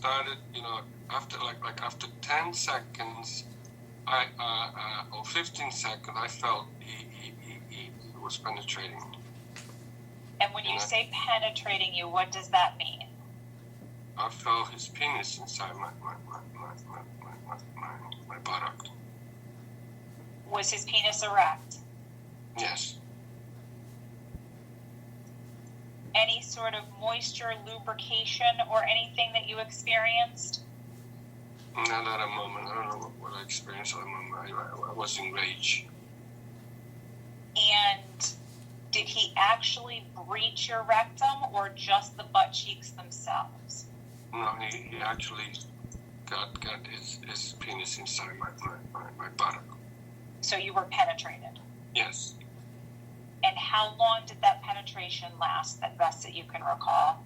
started, after 10 seconds, or 15 seconds, I felt he was penetrating me. And when you say penetrating you, what does that mean? I felt his penis inside my buttock. Was his penis erect? Yes. Any sort of moisture, lubrication, or anything that you experienced? Not at a moment. I don't know what I experienced at the moment. I was in rage. And did he actually breach your rectum or just the butt cheeks themselves? No, he actually got his penis inside my buttock. So you were penetrated? Yes. And how long did that penetration last, the best that you can recall?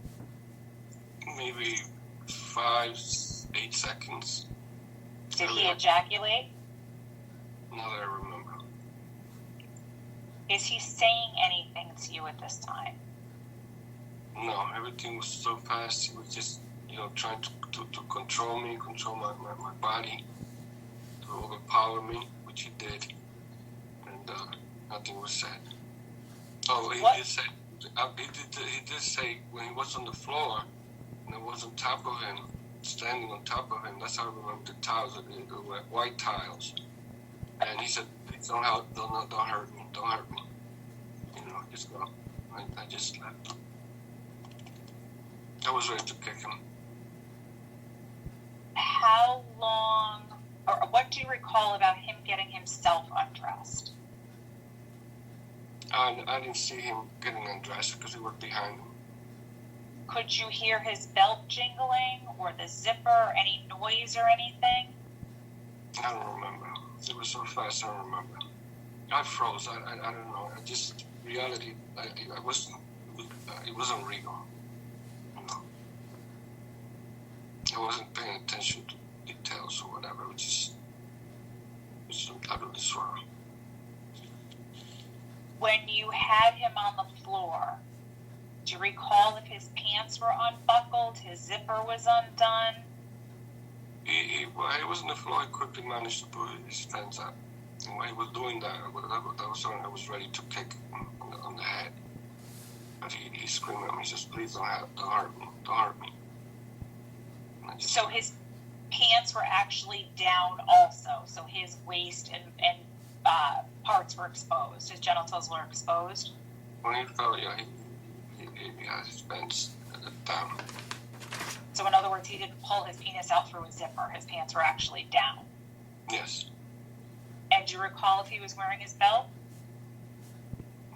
Maybe 5-8 seconds. Did he ejaculate? Not that I remember. Is he saying anything to you at this time? No, everything was so fast. He was just, trying to control me, control my body, to overpower me, which he did. And nothing was said. Oh, he did say when he was on the floor, and I was on top of him, standing on top of him. That's how I remember the tiles, the white tiles. And he said, "Please don't hurt me, don't hurt me. Just go." I just left. I was ready to kick him. How long, or what do you recall about him getting himself undressed? I didn't see him getting undressed because he was behind me. Could you hear his belt jingling or the zipper, or any noise or anything? I don't remember. It was so fast, I don't remember. I froze. I don't know. Reality, it wasn't real. I wasn't paying attention to details or whatever. It was out of this world. When you had him on the floor, do you recall if his pants were unbuckled, his zipper was undone? He was on the floor. He quickly managed to put his hands up. And while he was doing that, I was ready to kick him on the head. But he screamed at me. He says, "Please don't hurt me, don't hurt me." So his pants were actually down also. So his waist and parts were exposed. His genitals were exposed. When he fell, he had his pants down. So in other words, he didn't pull his penis out through a zipper. His pants were actually down. Yes. And do you recall if he was wearing his belt?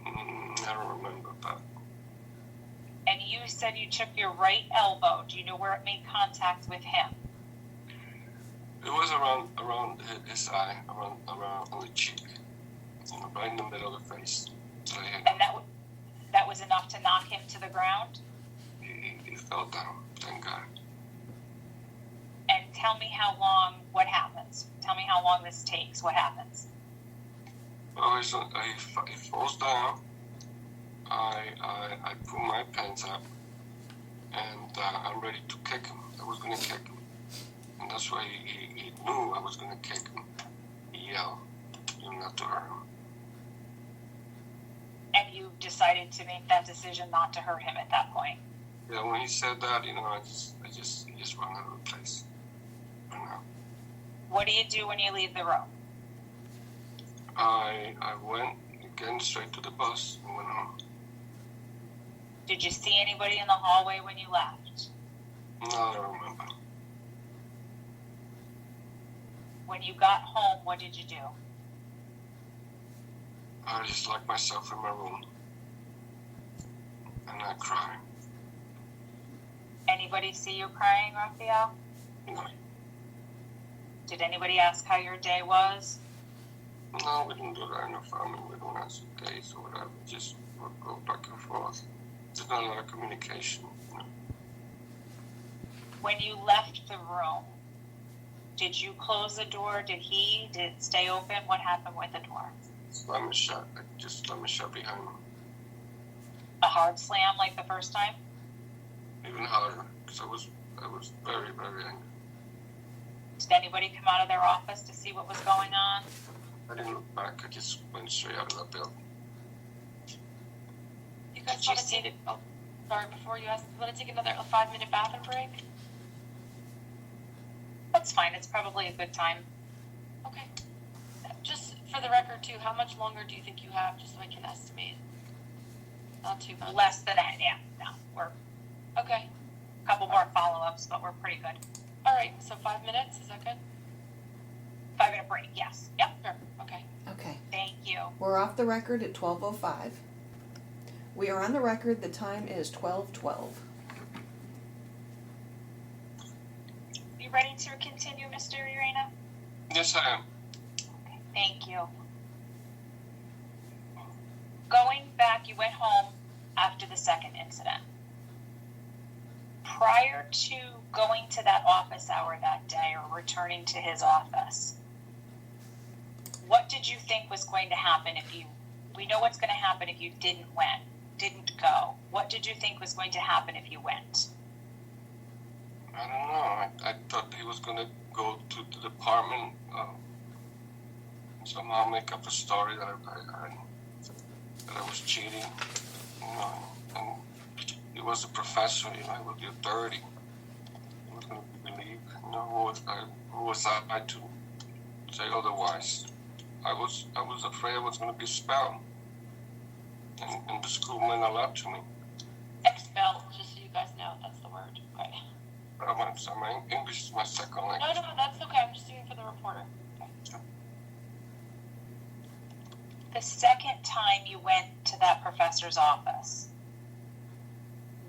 I don't remember that. And you said you took your right elbow. Do you know where it made contact with him? It was around his eye, around on the cheek, right in the middle of the face. So and that was enough to knock him to the ground? He fell down, thank God. And tell me what happens. Tell me how long this takes. What happens? Well, he falls down. I put my pants up, and I'm ready to kick him. I was going to kick him. And that's why he knew I was going to kick him. He yelled, not to hurt him. And you decided to make that decision not to hurt him at that point? Yeah, when he said that, I just ran out of the place. For now. What do you do when you leave the room? I went again straight to the bus and went home. Did you see anybody in the hallway when you left? No, I don't remember. When you got home, what did you do? I just locked myself in my room. And I cried. Anybody see you crying, Rafael? No. Did anybody ask how your day was? No, we didn't do that in the family. We don't ask days or whatever. Just go back and forth. There's not a lot of communication. When you left the room, did you close the door? Did it stay open? What happened with the door? Slam it shut. I just slam it shut behind me. A hard slam like the first time? Even harder, because I was I was very, very angry. Did anybody come out of their office to see what was going on? I didn't look back. I just went straight out of the building. You guys Did you want to see take, oh, sorry, before you ask, want to take another 5-minute bathroom break? That's fine. It's probably a good time. Okay. Just for the record too, how much longer do you think you have, just so I can estimate? Not too much. Less than a, yeah, no, we're Okay. a couple more follow-ups, but we're pretty good. All right, so 5 minutes, is that good? 5-minute break, yes. Yep, Sure. Okay. Okay, thank you. we're off the record at 12:05. We are on the record, the time is 12:12. You ready to continue, Mr. Urena? Yes, I am. Okay, thank you. Going back, you went home after the second incident. Prior to going to that office hour that day or returning to his office, what did you think was going to happen if you, we know what's going to happen if you didn't go. What did you think was going to happen if you went? I don't know. I thought he was going to go to the department, somehow make up a story that I was cheating, you know, and he was a professor, you know, he was the authority. He was going to believe, you know, who was I to say otherwise? I was afraid I was going to be expelled, and the school meant a lot to me. Expelled, just so you guys know, that's the word. Okay. My English is my second No, language. no, that's okay. I'm just doing it for the reporter. Okay. The second time you went to that professor's office,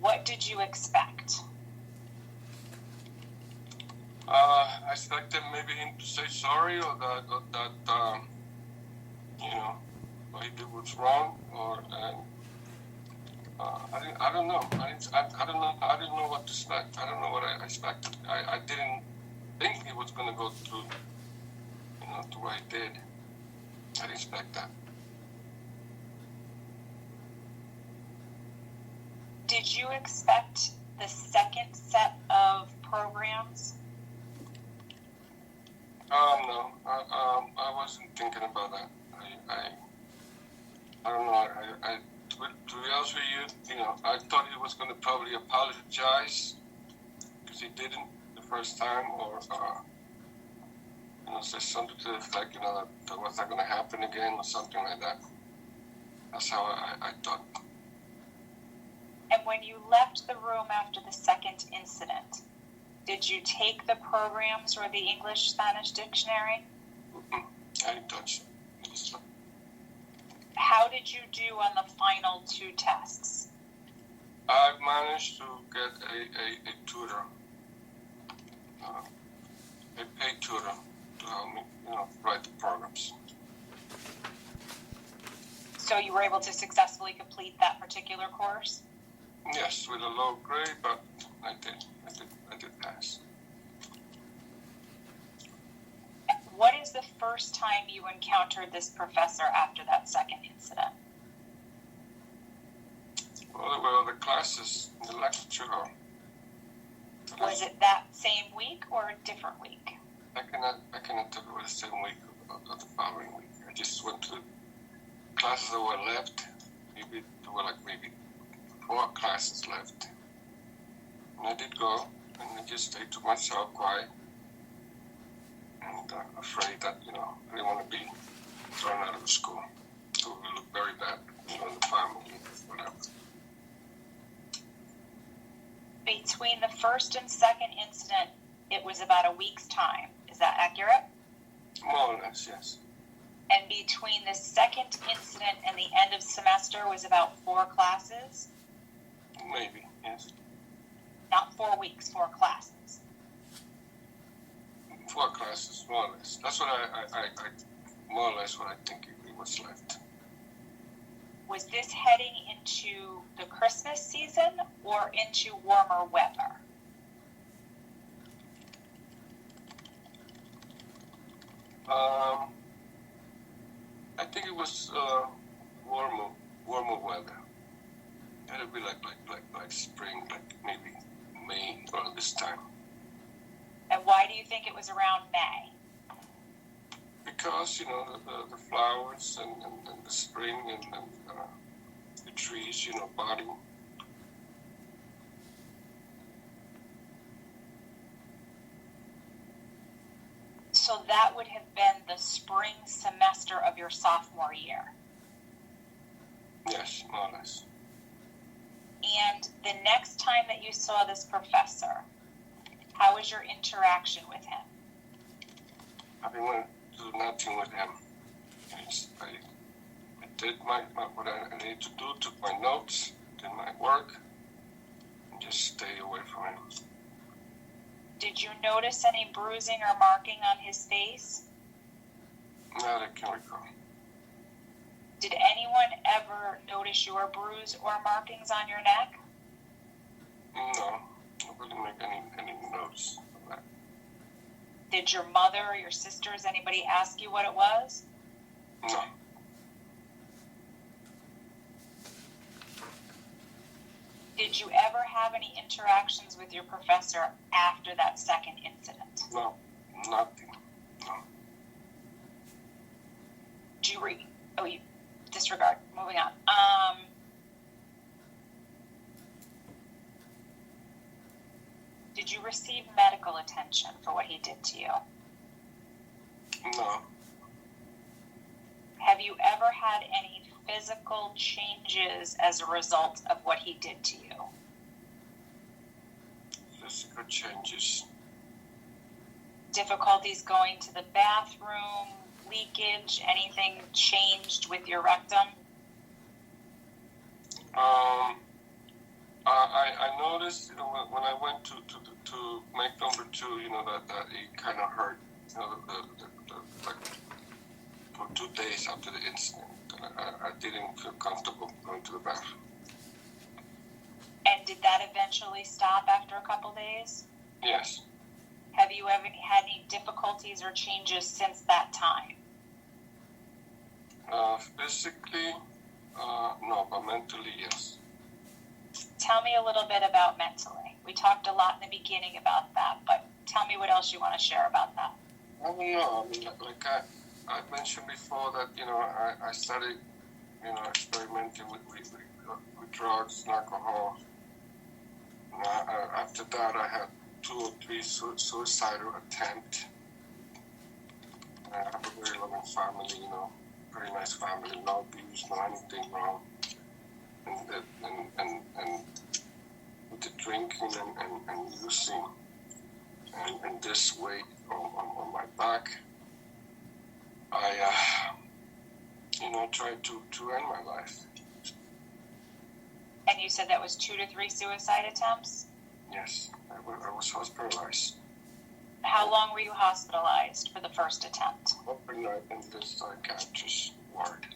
what did you expect? I expected maybe him to say sorry, or that you know, what he did was wrong, or I don't know. I don't know. I didn't know what to expect. I don't know what I expected. I didn't think he was going to go through, you know, the way he did. I didn't expect that. Did you expect the second set of programs? No. I wasn't thinking about that. I don't know. To be honest with you, you know, I thought he was going to probably apologize because he didn't the first time, or you know, say something to the effect, you know, that was not going to happen again, or something like that. That's how I thought. And when you left the room after the second incident, did you take the programs or the English-Spanish dictionary? I didn't touch it. Just, How did you do on the final 2 tests? I managed to get a tutor, a paid tutor, to help me, you know, write the programs. So you were able to successfully complete that particular course? Yes, with a low grade, but I did pass. What is the first time you encountered this professor after that second incident? Well, there were other classes in the lecture hall. Was it that same week or a different week? I cannot tell you the same week or the following week. I just went to classes that were left. Maybe there were maybe 4 classes left. And I did go, and I just stayed to myself, quiet, and afraid that, you know, I didn't want to be thrown out of the school. It would look very bad, you know, in the family, whatever. Between the first and second incident, it was about a week's time. Is that accurate? More or less, yes. And between the second incident and the end of semester was about 4 classes? Maybe, yes. Not 4 weeks, 4 classes. 4 classes, more or less. That's what I more or less what I think it was left. Was this heading into the Christmas season or into warmer weather? I think it was warmer weather. It'll be like spring, like maybe May around this time. And why do you think it was around May? Because, the flowers and the spring and the trees, budding. So that would have been the spring semester of your sophomore year. Yes, more or less. And the next time that you saw this professor, how was your interaction with him? I didn't want to do nothing with him. I did what I needed to do, took my notes, did my work, and just stay away from him. Did you notice any bruising or marking on his face? Not I can recall. Did anyone ever notice your bruise or markings on your neck? No, I wouldn't make any notes of that. Did your mother or your sisters, anybody ask you what it was? No. Did you ever have any interactions with your professor after that second incident? No, nothing. No. Do you you disregard. Moving on. Did you receive medical attention for what he did to you? No. Have you ever had any physical changes as a result of what he did to you? Physical changes. Difficulties going to the bathroom, leakage, anything changed with your rectum? I noticed, when I went to make number 2, that it kind of hurt, like for 2 days after the incident. I didn't feel comfortable going to the bathroom. And did that eventually stop after a couple days? Yes. Have you ever had any difficulties or changes since that time? Physically, no, but mentally, yes. Tell me a little bit about mentally. We talked a lot in the beginning about that, but tell me what else you want to share about that. I don't know. I mean, like I mentioned before that, I started, experimenting with drugs and alcohol. After that, I had 2 or 3 suicidal attempts. I have a very loving family, very nice family, no abuse, no anything wrong. And with the drinking and using and this weight on my back, I tried to end my life. And you said that was 2 to 3 suicide attempts? Yes, I was hospitalized. How long were you hospitalized for the first attempt? Overnight in the psychiatrist ward.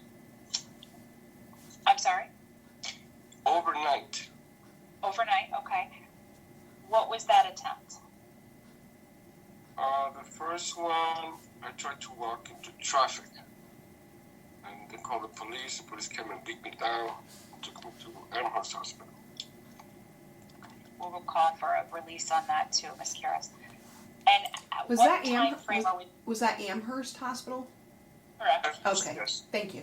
I'm sorry? Overnight. Overnight, okay. What was that attempt? The first one, I tried to walk into traffic. And they called the police. The police came and beat me down and took me to Amherst Hospital. We'll call for a release on that too, Ms. Karras. And Was what that time frame are we? Was that Amherst Hospital? Correct. Okay. Yes. Thank you.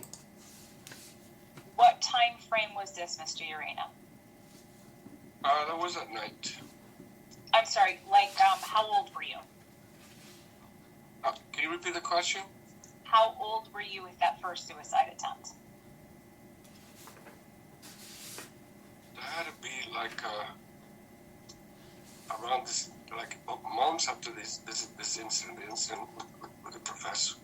What time frame was this, Mr. Urena? That was at night. I'm sorry, how old were you? Can you repeat the question? How old were you with that first suicide attempt? That had to be around this, months after this incident, the incident with the professor.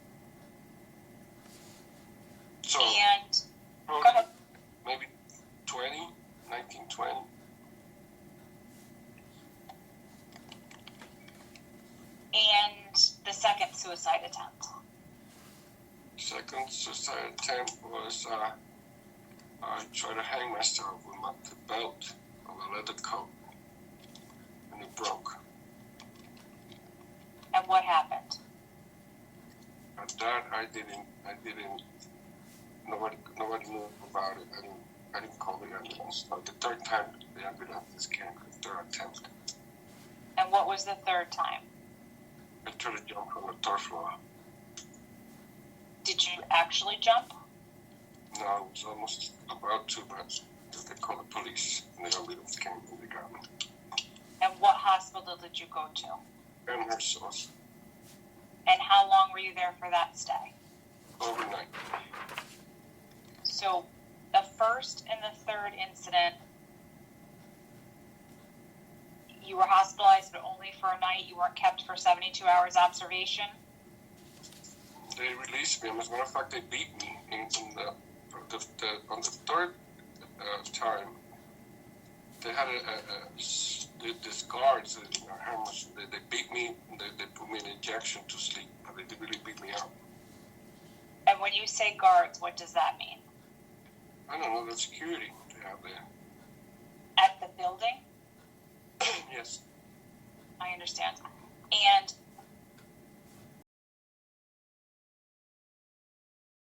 So And go probably ahead. maybe 1920. And the second suicide attempt. Second suicide attempt was I tried to hang myself with the belt of a leather coat, and it broke. And what happened? At that, I didn't. Nobody knew about it. I didn't call the ambulance. But the third time the ambulance came, the third attempt, And what was the third time? I tried to jump from the third floor. Did you actually jump? No, I was almost about to, but they called the police, and the ambulance came and they got me. And what hospital did you go to? Amherst was And how long were you there for that stay? overnight. So the first and the third incident, you were hospitalized, but only for a night. You weren't kept for 72 hours observation. They released me. As a matter of fact, they beat me in on the third time. They had these guards. How much they beat me? They put me in injection to sleep. They really beat me up. And when you say guards, what does that mean? I don't know the security they have there. At the building? Yes. I understand.